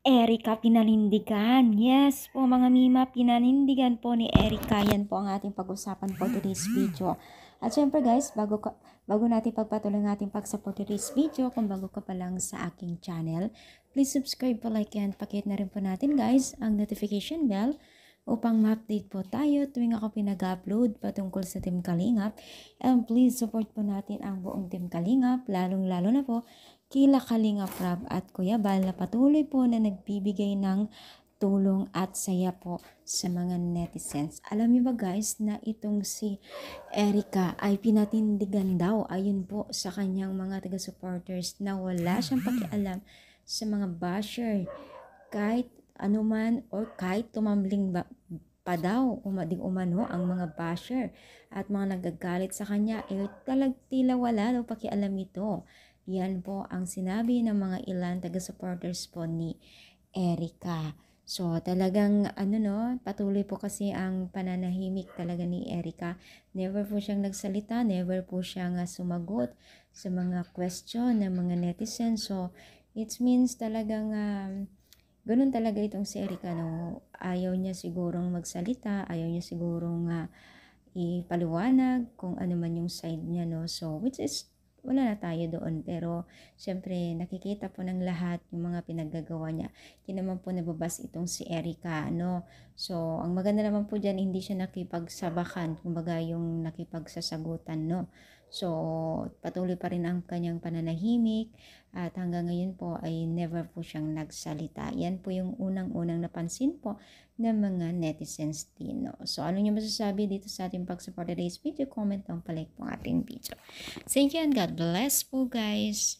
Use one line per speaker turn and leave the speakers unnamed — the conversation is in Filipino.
Erika pinanindigan. Yes po mga Mima, pinanindigan po ni Erika. Yan po ang ating pag-usapan for today's video. At syempre guys, bago natin pagpatuloy ng ating pag-support today's video, kung bago ka pa lang sa aking channel, please subscribe po, like and pakihit na rin po natin guys ang notification bell upang ma-update po tayo tuwing ako pinag-upload patungkol sa Team Kalingap. And please support po natin ang buong Team Kalingap, lalong-lalo na po kila Kalingap Rab at Kuya Bal na patuloy po na nagbibigay ng tulong at saya po sa mga netizens. Alam niyo ba guys na itong si Erika ay pinatindigan daw ayon po sa kanyang mga taga-supporters na wala siyang pakialam sa mga basher kahit anuman or kahit tumambling pa daw umano ang mga basher at mga nagagalit sa kanya tila wala daw pakialam ito. Yan po ang sinabi ng mga ilan taga-supporters po ni Erika. So talagang patuloy po kasi ang pananahimik talaga ni Erika. Never po siyang nagsalita, never po siyang sumagot sa mga question ng mga netizens. So it means talagang ganun talaga itong si Erika, no? Ayaw niya sigurong magsalita, ayaw niya sigurong ipaliwanag kung ano man yung side niya, no? So which is wala na tayo doon, pero syempre nakikita po ng lahat yung mga pinaggagawa niya. Hindi naman po nababas itong si Erika, no? So ang maganda naman po dyan, hindi siya nakipagsabakan, kumbaga yung nakipagsasagutan, no? So patuloy pa rin ang kanyang pananahimik at hanggang ngayon po ay never po siyang nagsalita. Yan po yung unang-unang napansin po ng mga netizens din, no? So ano niyo masasabi dito sa ating pag-support today's video? Comment down, palike po ang ating video. Thank you and God bless po guys.